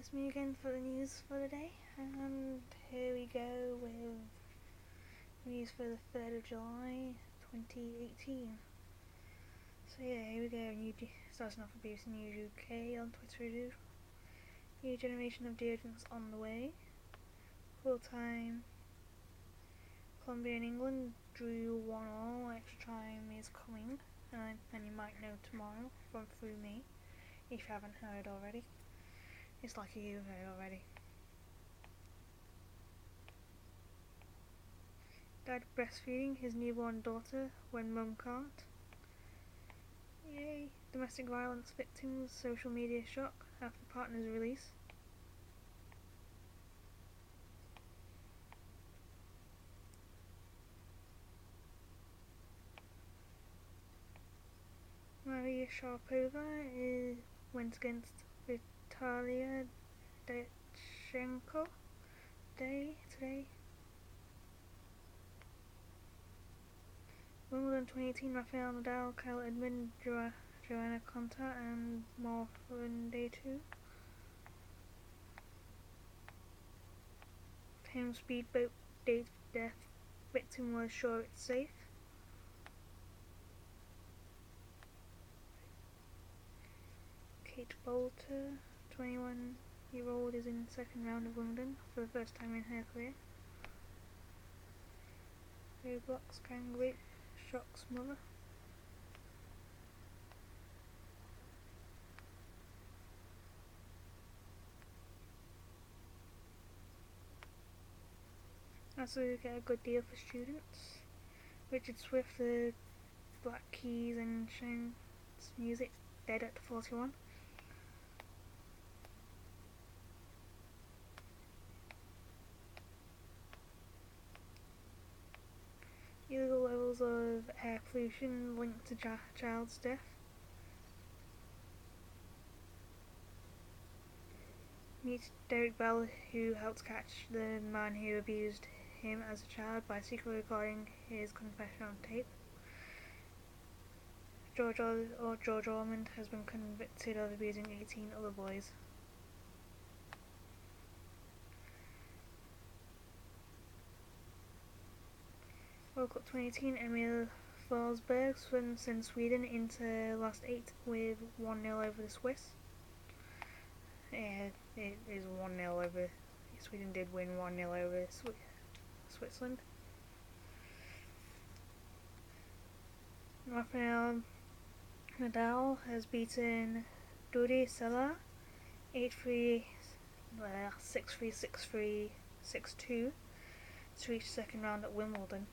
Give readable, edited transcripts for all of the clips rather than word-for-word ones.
it's me again for the news for the day, and here we go with news for the 3rd of July 2018. So yeah, here we go, starting off with BBC News UK on Twitter. New generation of deodorants on the way. Full-time Colombia and England drew 1-1, extra time is coming, and you might know tomorrow through me, if you haven't heard already. It's lucky you've heard already. Dad breastfeeding his newborn daughter when mum can't. Yay! Domestic violence victims social media shock after partner's release. Maria Sharapova went against Vitalia Dechchenko today. Wimbledon 2018, Rafael Nadal, Kyle Edmund, Joanna Konta, and more on day 2. Thames speedboat date death. Victim was sure it's safe. Kate Bolter, 21-year-old, is in the second round of Wimbledon for the first time in her career. Roblox kangaroo shocks mother. Also get a good deal for students. Richard Swift, the Black Keys and Shane's music, dead at 41. Illegal levels of air pollution linked to child's death. Meet Derek Bell, who helped catch the man who abused him as a child by secretly recording his confession on tape. George Ormond has been convicted of abusing 18 other boys. World Cup 2018, Emil Forsberg sends Sweden into last 8 with 1-0 over the Swiss. Yeah, it is 1-0 over. Sweden did win 1-0 over Switzerland. Rafael Nadal has beaten Dodi Sela 8-3, 6-3, 6-3, 6-2 to reach the second round at Wimbledon.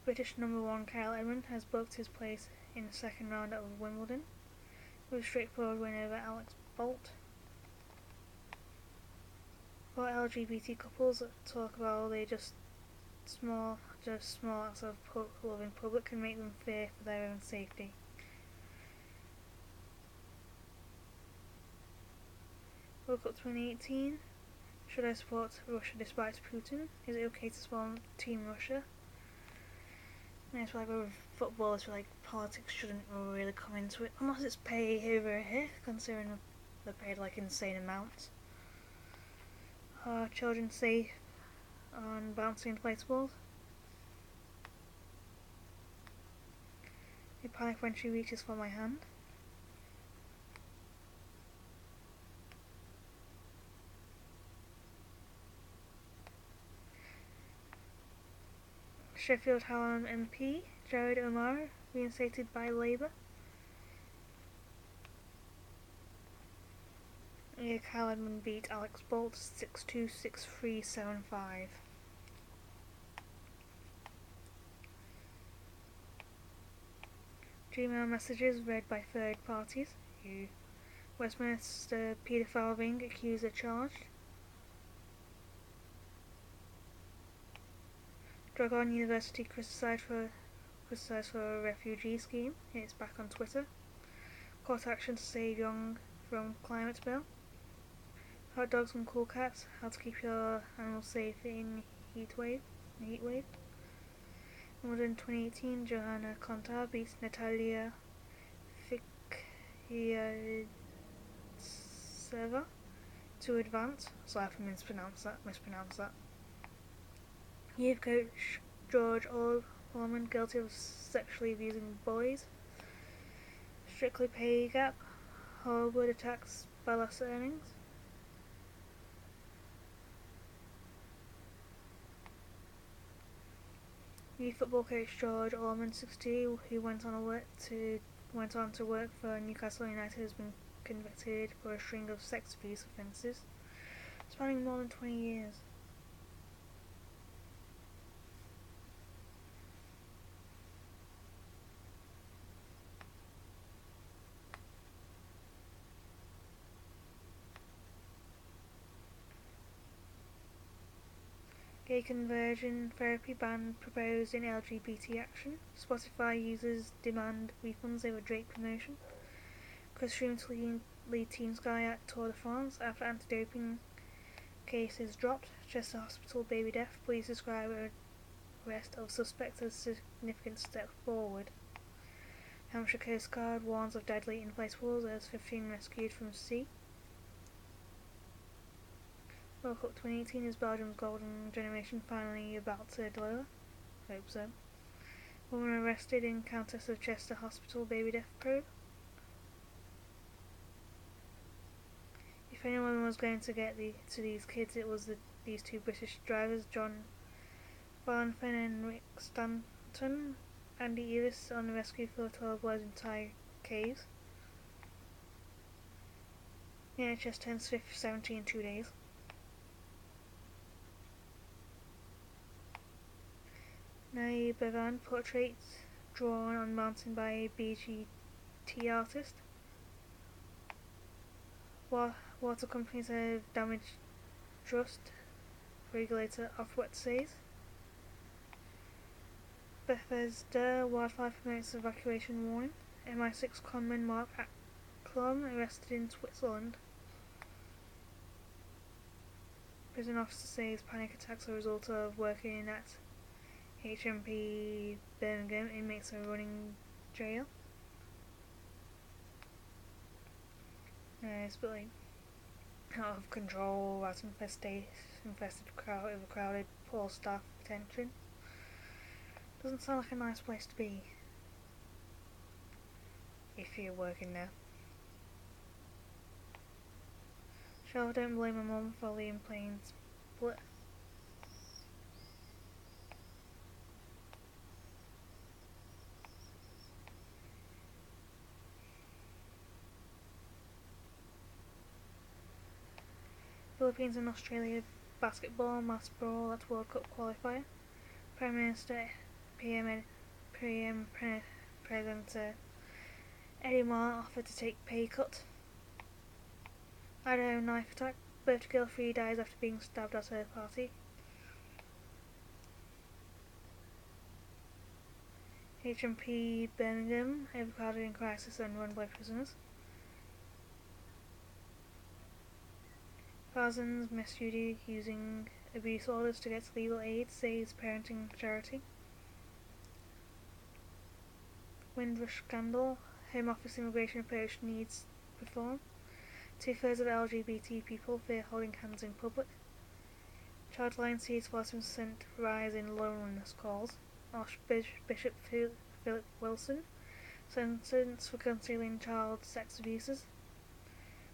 British number 1 Kyle Edmund has booked his place in the second round of Wimbledon with a straightforward win over Alex Bolt. For LGBT couples that talk about they just small acts of love in public can make them fear for their own safety. World Cup 2018. Should I support Russia despite Putin? Is it okay to support Team Russia? I feel like with football, I feel like politics shouldn't really come into it, unless it's pay over here, considering they're paid like insane amounts. Are children safe on bouncing inflatables? I panic when she reaches for my hand. Sheffield Hallam MP Jared Omar reinstated by Labour. Kyle Edmund beat Alex Bolt 6-2, 6-3, 7-5. Gmail messages read by third parties. Westminster paedophile ring accuser charged. Dragon University criticised for a refugee scheme. It's back on Twitter. Court action to save young from climate bill. Hot dogs and cool cats. How to keep your animals safe in heat wave. Wimbledon 2018, Johanna Konta beats Natalia Fickiadze Server to advance. So I have to mispronounce that. Youth coach George Orman guilty of sexually abusing boys. Strictly pay gap. Hollywood attacks by lost earnings. Youth football coach George Orman, 60, who went on to work for Newcastle United, has been convicted for a string of sex abuse offences, spanning more than 20 years. Gay conversion therapy ban proposed in LGBT action. Spotify users demand refunds over Drake promotion. Chris Froome to lead Team Sky at Tour de France after anti-doping cases dropped. Chester Hospital baby death. Police describe arrest of suspect as a significant step forward. Hampshire Coast Guard warns of deadly in-place walls as 15 rescued from sea. World Cup 2018 is Belgium's golden generation finally about to deliver? Hope so. Woman arrested in Countess of Chester Hospital baby death probe. If anyone was going to get to these kids, it was these two British drivers, John Barnfen and Rick Stanton. Andy Ellis on the rescue for 12 boys in Thai caves. The NHS turns 70 in 2 days. Nai Bevan portrait drawn on mountain by a BGT artist. Water companies have damaged trust, regulator Ofwat says. Bethesda wildfire promotes evacuation warning. MI6 conman Mark Acklom arrested in Switzerland. Prison officer says panic attacks are a result of working at HMP Birmingham. Inmates are running jail. It's but like out of control, rat infested overcrowded, poor staff retention. Doesn't sound like a nice place to be if you're working there. Sure, don't blame my mum for Liam playing Split. Philippines and Australia basketball mass brawl at World Cup qualifier. Prime Minister PM President Eddie Marr offered to take pay cut. Idaho knife attack. Birch girl 3 dies after being stabbed at her party. HMP Birmingham overcrowded in crisis and run by prisoners. Thousands miss duty using abuse orders to get legal aid, says parenting charity. Windrush scandal. Home Office immigration approach needs reform. 2/3 of LGBT people fear holding hands in public. Childline sees 40% rise in loneliness calls. Archbishop Philip Wilson sentenced for concealing child sex abuses.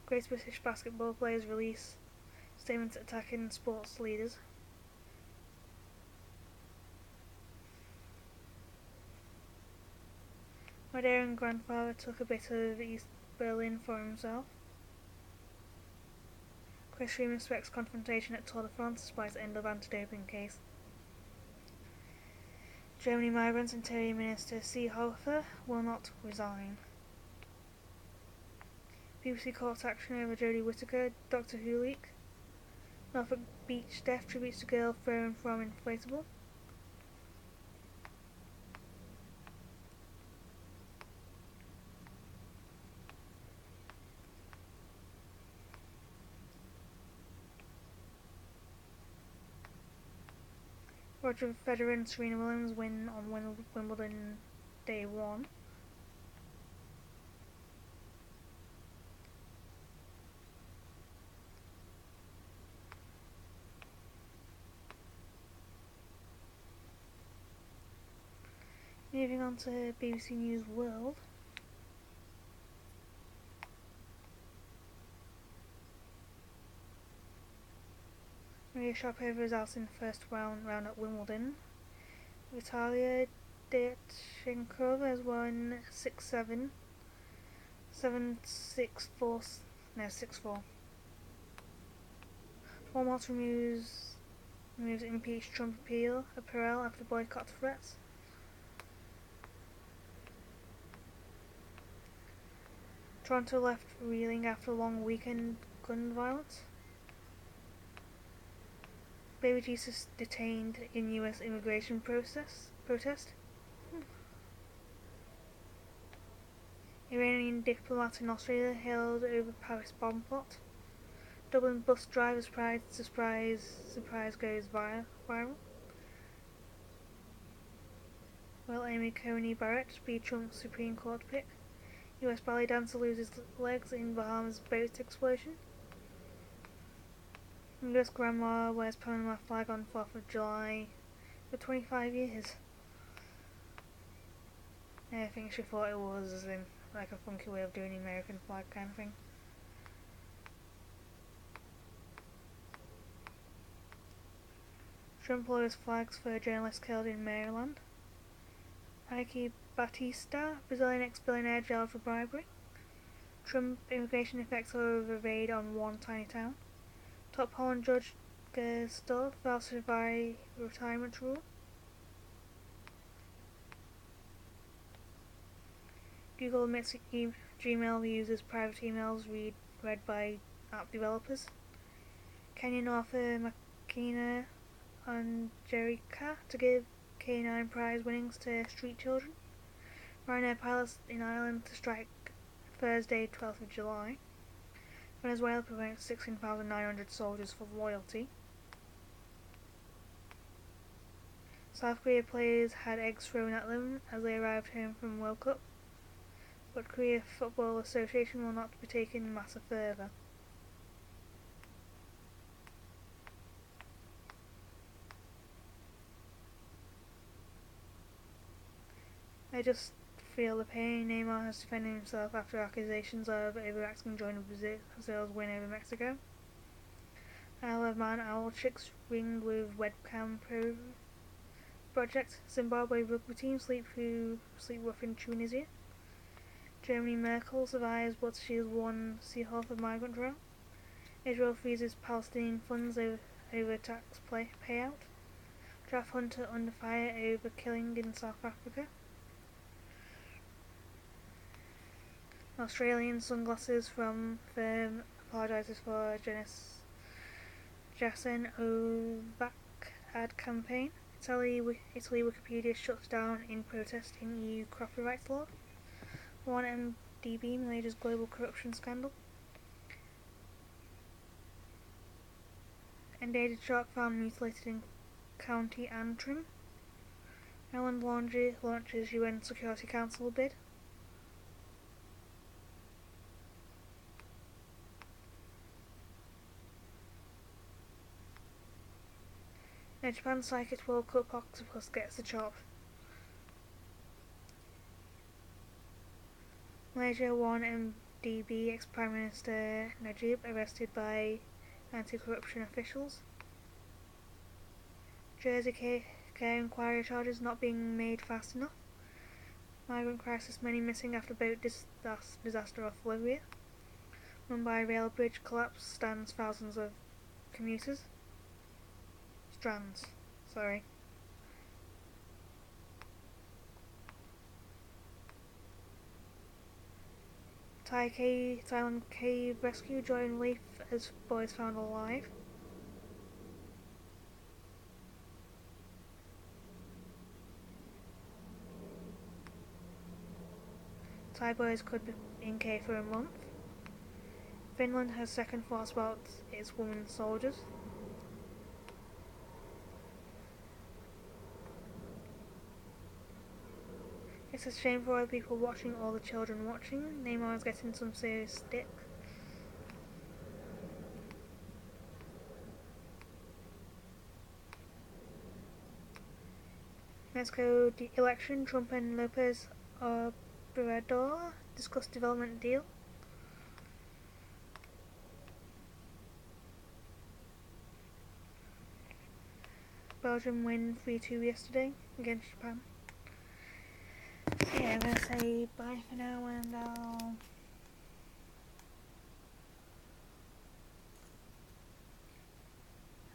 Great British basketball players release statements attacking sports leaders. My daring grandfather took a bit of East Berlin for himself. Chris Froome expects confrontation at Tour de France despite end of anti-doping case. Germany migrants Interior Minister Seehofer will not resign. BBC court action over Jodie Whittaker, Doctor Who leak. Norfolk Beach death tributes to girl thrown from inflatable. Roger Federer and Serena Williams win on Wimbledon Day 1. Moving on to BBC News World. Maria Sharapova is out in the first round at Wimbledon. Vitalia Dechkova has won 6-7, 7-6-4, 6-4. Walmart removes impeached Trump appeal after boycott threats. Toronto left reeling after long weekend gun violence. Baby Jesus detained in US immigration protest. Iranian diplomat in Australia held over Paris bomb plot. Dublin bus driver surprise goes viral. Well, Amy Coney Barrett beat Trump's Supreme Court pick. US ballet dancer loses legs in Bahamas boat explosion. US grandma wears Panama flag on 4th of July for 25 years. I think she thought it was as in like a funky way of doing the American flag kind of thing. Trump lowers flags for journalists killed in Maryland. Ike Batista, Brazilian ex-billionaire, jailed for bribery. Trump immigration effects over raid on one tiny town. Top Holland judge Gersdorf falsified retirement rule. Google admits Gmail uses private emails read by app developers. Kenyan author Makina Angelika to give K9 prize winnings to street children. Ryanair pilots in Ireland to strike Thursday, 12th of July. Venezuela promotes 16,900 soldiers for loyalty. South Korea players had eggs thrown at them as they arrived home from World Cup, but Korea Football Association will not be taking the matter further. I just feel the pain. Neymar has defended himself after accusations of overacting during Brazil's win over Mexico. Isle of Man owl chicks ringed with webcam project. Zimbabwe rugby team sleep rough in Tunisia. Germany Merkel survives but she has won Seahawk of migrant drill. Israel freezes Palestinian funds over tax payout. Draft hunter under fire over killing in South Africa. Australian sunglasses from firm apologises for Jason Ovac ad campaign. Italy Wikipedia shuts down in protest in EU copyright law. 1MDB Malaysia's global corruption scandal. Endangered shark found mutilated in County Antrim. Ireland launches UN Security Council bid. Japan Psychic World Cup octopus gets the chop. Malaysia 1MDB ex-Prime Minister Najib arrested by anti-corruption officials. Jersey care inquiry charges not being made fast enough. Migrant crisis, many missing after boat disaster off Libya. Mumbai rail bridge collapse stands thousands of commuters. Strands, sorry. Thailand cave rescue joy and relief as boys found alive. Thai boys could be in cave for a month. Finland has second thoughts about its women soldiers. It's a shame for all the people watching, all the children watching. Neymar is getting some serious stick. Mexico election, Trump and Lopez Obrador discuss development deal. Belgium win 3-2 yesterday against Japan. So yeah, I'm going to say bye for now, and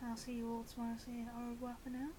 I'll see you all tomorrow. So yeah, au revoir for now.